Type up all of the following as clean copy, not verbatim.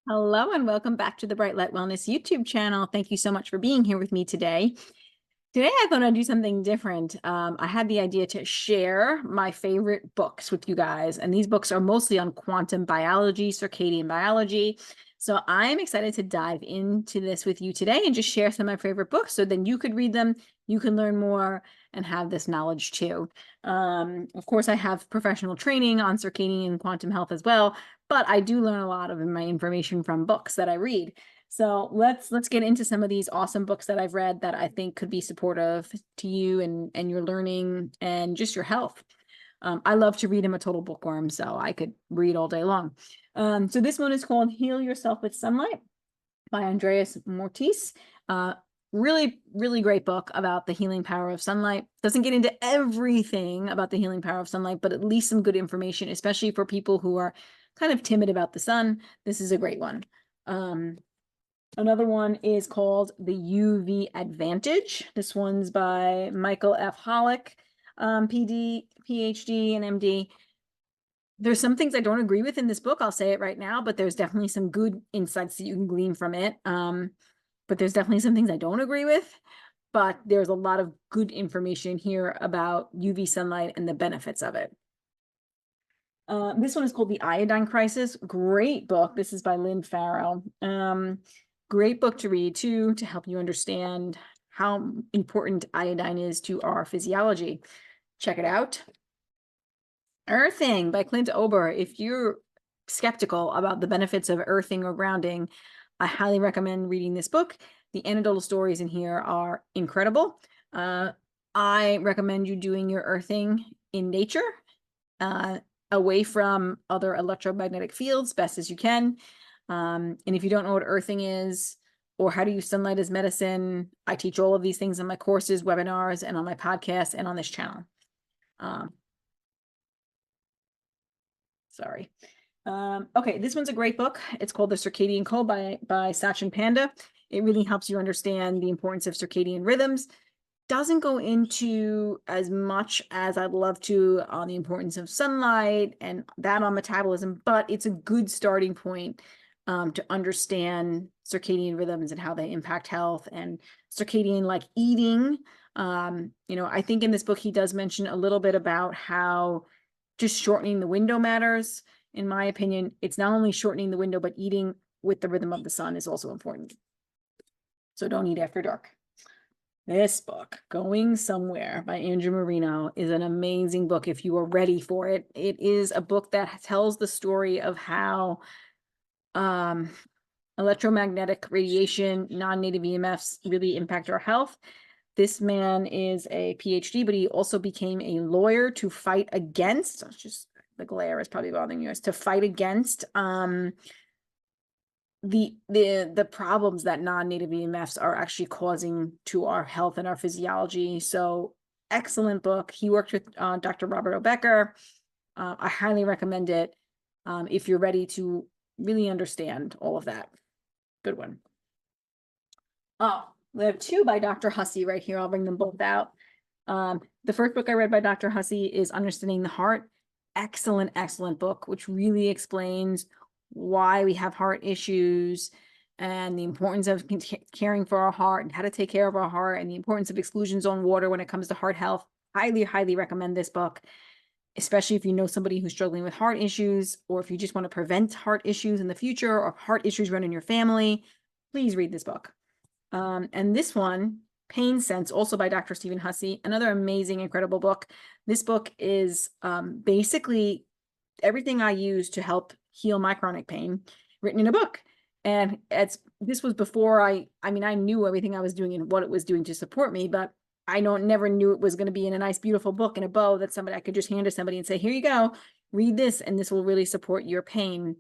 Hello and welcome back to the Bright Light Wellness YouTube channel. Thank you so much for being here with me today. Today I thought I'd do something different. I had the idea to share my favorite books with you guys, and these books are mostly on quantum biology, circadian biology. So I'm excited to dive into this with you today and just share some of my favorite books so then you could read them, you can learn more and have this knowledge too. Of course, I have professional training on circadian and quantum health as well, but I do learn a lot of my information from books that I read. So let's get into some of these awesome books that I've read that I think could be supportive to you and your learning and just your health. I love to read. I'm a total bookworm, so I could read all day long. So this one is called Heal Yourself with Sunlight by Andreas Mortisse. Really, really great book about the healing power of sunlight. Doesn't get into everything about the healing power of sunlight, but at least some good information, especially for people who are kind of timid about the sun. This is a great one. Another one is called The UV Advantage. This one's by Michael F. Halleck, PD, PhD, and MD. There's some things I don't agree with in this book. I'll say it right now, but there's definitely some good insights that you can glean from it. But there's definitely some things I don't agree with. But there's a lot of good information here about UV sunlight and the benefits of it. This one is called The Iodine Crisis. Great book. This is by Lynn Farrell. Great book to read too, to help you understand how important iodine is to our physiology. Check it out. Earthing by Clint Ober. If you're skeptical about the benefits of earthing or grounding, I highly recommend reading this book. The anecdotal stories in here are incredible. I recommend you doing your earthing in nature, away from other electromagnetic fields, best as you can. And if you don't know what earthing is or how to use sunlight as medicine, I teach all of these things in my courses, webinars, and on my podcast and on this channel. Sorry. Okay, this one's a great book. It's called The Circadian Cold by Sachin Panda. It really helps you understand the importance of circadian rhythms. Doesn't go into as much as I'd love to on the importance of sunlight and that on metabolism, but it's a good starting point to understand circadian rhythms and how they impact health and circadian like eating. I think in this book, he does mention a little bit about how just shortening the window matters. In my opinion, it's not only shortening the window, but eating with the rhythm of the sun is also important. So don't eat after dark. This book, Going Somewhere by Andrew Marino, is an amazing book if you are ready for it. It is a book that tells the story of how electromagnetic radiation, non-native EMFs really impact our health. This man is a PhD, but he also became a lawyer to fight against, it's just the glare is probably bothering you, to fight against the problems that non-native EMFs are actually causing to our health and our physiology. So excellent book. He worked with Dr. Robert Becker. I highly recommend it if you're ready to really understand all of that. Good one. Oh, we have two by Dr. Hussey right here. I'll bring them both out. The first book I read by Dr. Hussey is Understanding the Heart. Excellent, excellent book, which really explains why we have heart issues and the importance of caring for our heart and how to take care of our heart and the importance of exclusion zone water when it comes to heart health. Highly, highly recommend this book, especially if you know somebody who's struggling with heart issues, or if you just want to prevent heart issues in the future or heart issues run in your family, please read this book. And this one, Pain Sense, also by Dr. Stephen Hussey, another amazing, incredible book. This book is basically everything I use to help heal my chronic pain written in a book. And this was before I knew everything I was doing and what it was doing to support me, but I never knew it was going to be in a nice, beautiful book in a bow that I could just hand to somebody and say, here you go, read this, and this will really support your pain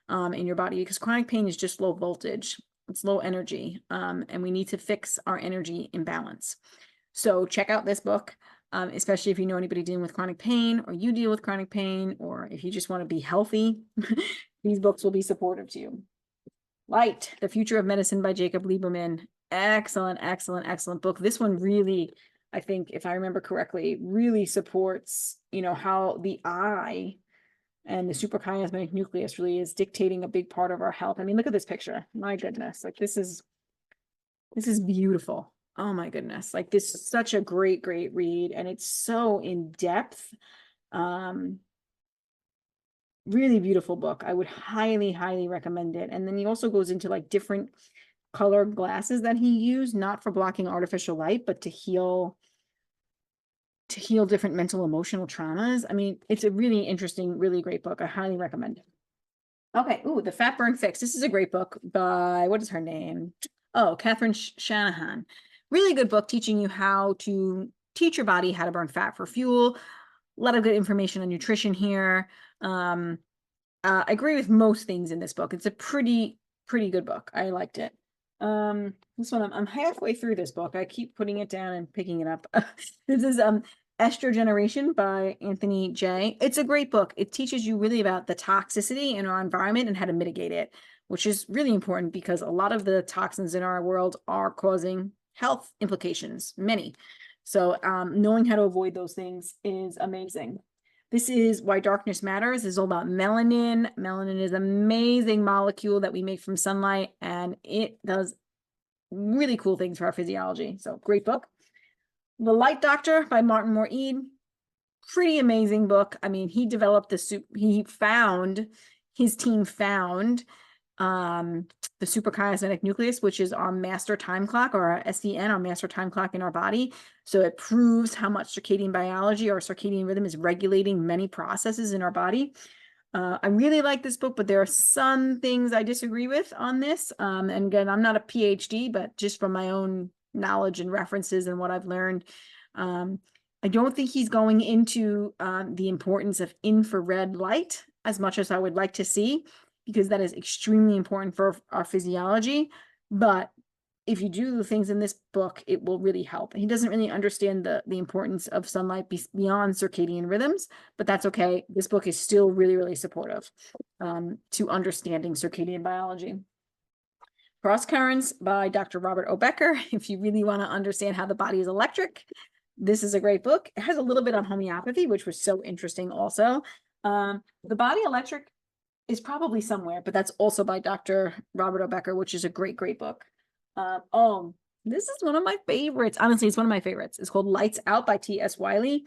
in your body, because chronic pain is just low voltage. It's low energy, and we need to fix our energy imbalance. So check out this book, especially if you know anybody dealing with chronic pain, or you deal with chronic pain, or if you just want to be healthy, these books will be supportive to you. Light, The Future of Medicine by Jacob Lieberman. Excellent, excellent, excellent book. This one really, I think, if I remember correctly, really supports, how the eye And the suprachiasmatic nucleus really is dictating a big part of our health. I mean, look at this picture. My goodness, like this is beautiful. Oh my goodness. Like this is such a great read, and it's so in depth. Really beautiful book. I would highly recommend it. And then he also goes into like different colored glasses that he used, not for blocking artificial light, but to heal different mental emotional traumas. I mean, it's a really interesting, really great book. I highly recommend it. Okay. Ooh, The Fat Burn Fix. This is a great book by, what is her name? Oh, Catherine Shanahan. Really good book teaching you how to teach your body how to burn fat for fuel. A lot of good information on nutrition here. I agree with most things in this book. It's a pretty good book. I liked it. This one, I'm halfway through this book. I keep putting it down and picking it up. This is Estrogenization by Anthony J. It's a great book. It teaches you really about the toxicity in our environment and how to mitigate it, which is really important because a lot of the toxins in our world are causing health implications, many. So knowing how to avoid those things is amazing. This is Why Darkness Matters. This is all about melanin. Melanin is an amazing molecule that we make from sunlight, and it does really cool things for our physiology. So great book. The Light Doctor by Martin Moore-Eid. Pretty amazing book. I mean, he developed his team found the suprachiasmatic nucleus, which is our master time clock, or our SDN, our master time clock in our body. So it proves how much circadian biology or circadian rhythm is regulating many processes in our body. I really like this book, but there are some things I disagree with on this. And again, I'm not a PhD, but just from my own knowledge and references and what I've learned, I don't think he's going into the importance of infrared light as much as I would like to see, because that is extremely important for our physiology. But if you do the things in this book, it will really help. He doesn't really understand the importance of sunlight beyond circadian rhythms, but that's okay. This book is still really supportive to understanding circadian biology. Cross Currents by Dr. Robert O. Becker. If you really want to understand how the body is electric, this is a great book. It has a little bit on homeopathy, which was so interesting also. The Body Electric is probably somewhere, but that's also by Dr. Robert O. Becker, which is a great book. This is one of my favorites. Honestly, it's one of my favorites. It's called Lights Out by T.S. Wiley.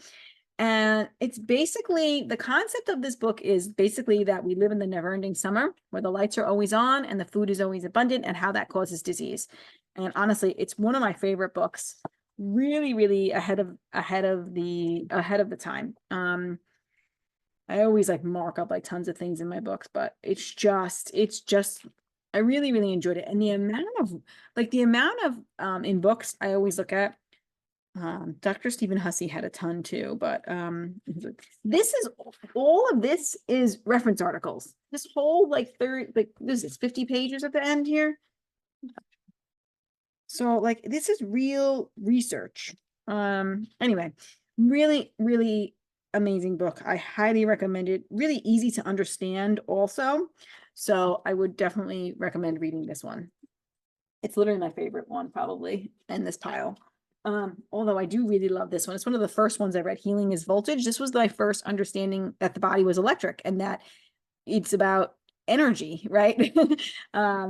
And it's basically, the concept of this book is basically that we live in the never-ending summer where the lights are always on and the food is always abundant, and how that causes disease. And honestly, it's one of my favorite books. Really ahead of the time. I always like mark up like tons of things in my books, but it's just I really enjoyed it. And the amount of in books I always look at, Dr. Stephen Hussey had a ton too, but this is all of this is reference articles. This whole this is 50 pages at the end here. So like this is real research. Anyway, really amazing book. I highly recommend it. Really easy to understand also. So I would definitely recommend reading this one. It's literally my favorite one probably in this pile. Although I do really love this one. It's one of the first ones I read. Healing is Voltage. This was my first understanding that the body was electric and that it's about energy, right?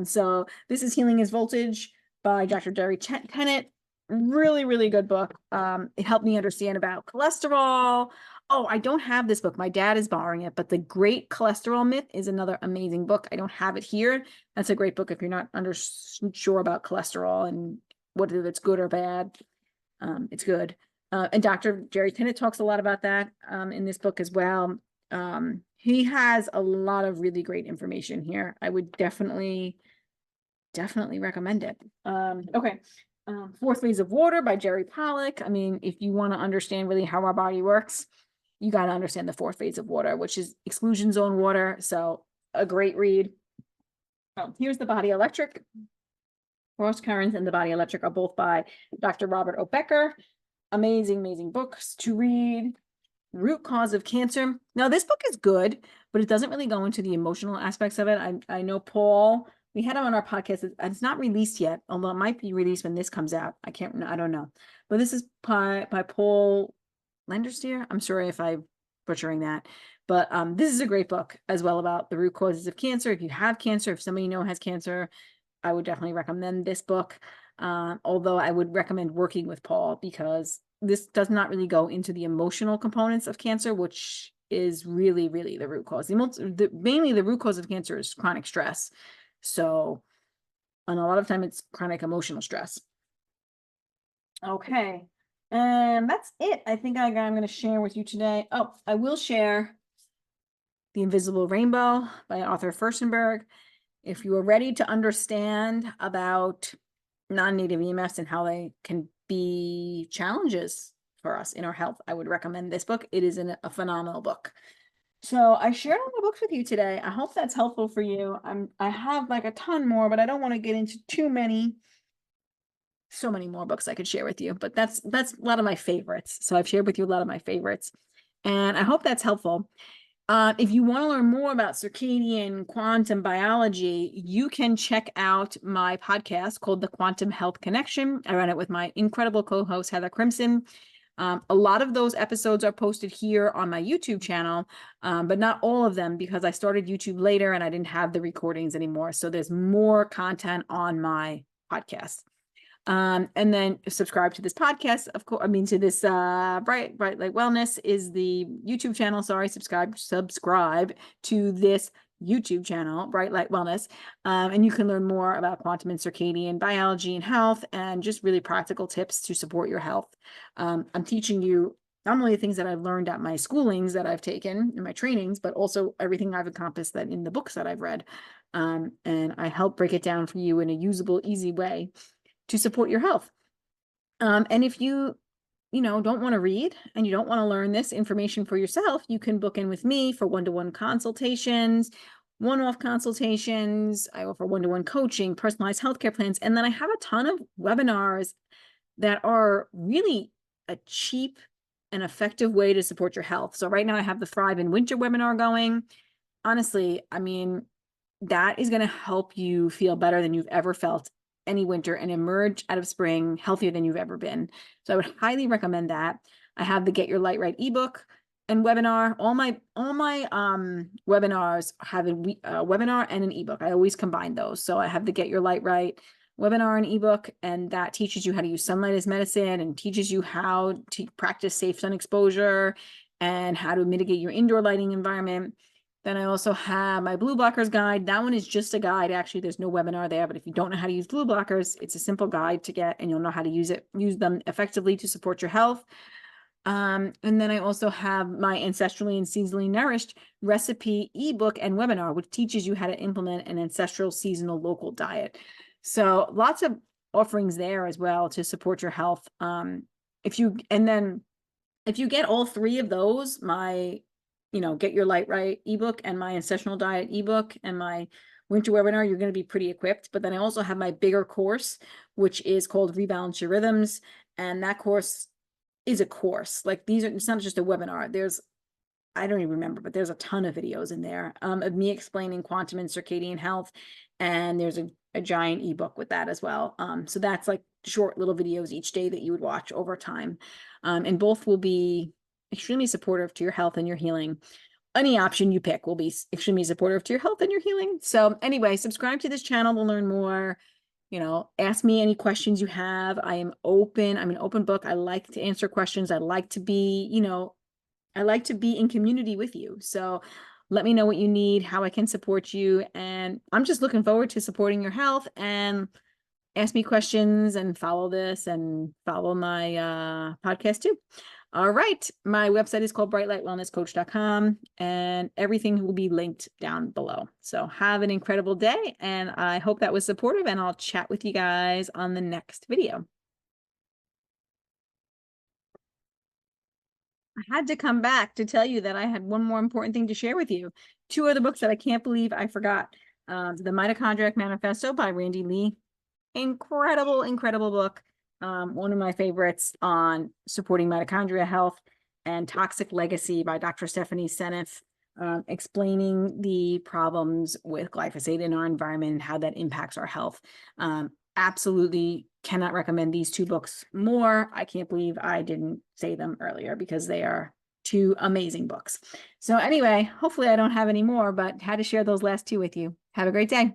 So this is Healing is Voltage by Dr. Jerry Tenet. Really good book. It helped me understand about cholesterol. Oh, I don't have this book. My dad is borrowing it, but The Great Cholesterol Myth is another amazing book. I don't have it here. That's a great book if you're not sure about cholesterol and whether it's good or bad. It's good. And Dr. Jerry Tenet talks a lot about that in this book as well. He has a lot of really great information here. I would definitely recommend it. Okay. Fourth Phase of Water by Jerry Pollock. I mean, if you want to understand really how our body works, you got to understand the fourth phase of water, which is exclusion zone water. So a great read. Here's The Body Electric. Cross Currents and The Body Electric are both by Dr. Robert O. Becker. Amazing books to read. Root Cause of Cancer. Now, this book is good, but it doesn't really go into the emotional aspects of it. I know Paul, we had him on our podcast. It's not released yet, although it might be released when this comes out. I don't know. But this is by Paul Lendersteer. I'm sorry if I'm butchering that. But this is a great book as well about the root causes of cancer. If you have cancer, if somebody you know has cancer, I would definitely recommend this book. Although I would recommend working with Paul, because this does not really go into the emotional components of cancer, which is really, really the root cause. Mainly the root cause of cancer is chronic stress. So, and a lot of time it's chronic emotional stress. Okay. And that's it. I think I'm going to share with you today. Oh, I will share The Invisible Rainbow by Arthur Furstenberg. If you are ready to understand about non-native EMFs and how they can be challenges for us in our health, I would recommend this book. It is a phenomenal book. So I shared all the books with you today. I hope that's helpful for you. I have like a ton more, but I don't want to get into too many. So many more books I could share with you, but that's a lot of my favorites. So I've shared with you a lot of my favorites, and I hope that's helpful. If you want to learn more about circadian quantum biology, you can check out my podcast called The Quantum Health Connection. I run it with my incredible co-host, Heather Crimson. A lot of those episodes are posted here on my YouTube channel, but not all of them, because I started YouTube later and I didn't have the recordings anymore. So there's more content on my podcast. And then subscribe to this podcast, of course. I mean, to this Bright Light Wellness is the YouTube channel. Sorry, subscribe to this YouTube channel, Bright Light Wellness. And you can learn more about quantum and circadian biology and health, and just really practical tips to support your health. I'm teaching you not only the things that I've learned at my schoolings that I've taken in my trainings, but also everything I've accomplished that in the books that I've read. And I help break it down for you in a usable, easy way to support your health. And if you don't want to read and you don't want to learn this information for yourself, you can book in with me for one-to-one consultations, one-off consultations. I offer one-to-one coaching, personalized healthcare plans, and then I have a ton of webinars that are really a cheap and effective way to support your health. So right now I have the Thrive in Winter webinar going. Honestly, I mean, that is going to help you feel better than you've ever felt any winter and emerge out of spring healthier than you've ever been. So I would highly recommend that. I have the Get Your Light Right ebook and webinar. All my webinars have a webinar and an ebook. I always combine those. So I have the Get Your Light Right webinar and ebook, and that teaches you how to use sunlight as medicine and teaches you how to practice safe sun exposure and how to mitigate your indoor lighting environment. Then I also have my blue blockers guide. That one is just a guide. Actually, there's no webinar there, but if you don't know how to use blue blockers, it's a simple guide to get, and you'll know how to use them effectively to support your health. And then I also have my Ancestrally and Seasonally Nourished recipe ebook and webinar, which teaches you how to implement an ancestral seasonal local diet. So lots of offerings there as well to support your health. If you get all three of those, my Get Your Light Right ebook and my Ancestral Diet ebook and my winter webinar, you're going to be pretty equipped. But then I also have my bigger course, which is called Rebalance Your Rhythms. And that course is a course. Like it's not just a webinar. I don't even remember, but there's a ton of videos in there of me explaining quantum and circadian health. And there's a giant ebook with that as well. So that's like short little videos each day that you would watch over time. And both will be extremely supportive to your health and your healing. Any option you pick will be extremely supportive to your health and your healing. So anyway, subscribe to this channel to learn more. Ask me any questions you have. I am open. I'm an open book. I like to answer questions. I like to be in community with you. So let me know what you need, how I can support you. And I'm just looking forward to supporting your health. And ask me questions and follow this and follow my podcast too. All right. My website is called brightlightwellnesscoach.com, and everything will be linked down below. So have an incredible day, and I hope that was supportive, and I'll chat with you guys on the next video. I had to come back to tell you that I had one more important thing to share with you. Two other books that I can't believe I forgot. The Mitochondriac Manifesto by Randy Lee. Incredible, incredible book. One of my favorites on supporting mitochondria health, and Toxic Legacy by Dr. Stephanie Seneff, explaining the problems with glyphosate in our environment and how that impacts our health. Absolutely cannot recommend these two books more. I can't believe I didn't say them earlier, because they are two amazing books. So anyway, hopefully I don't have any more, but had to share those last two with you. Have a great day.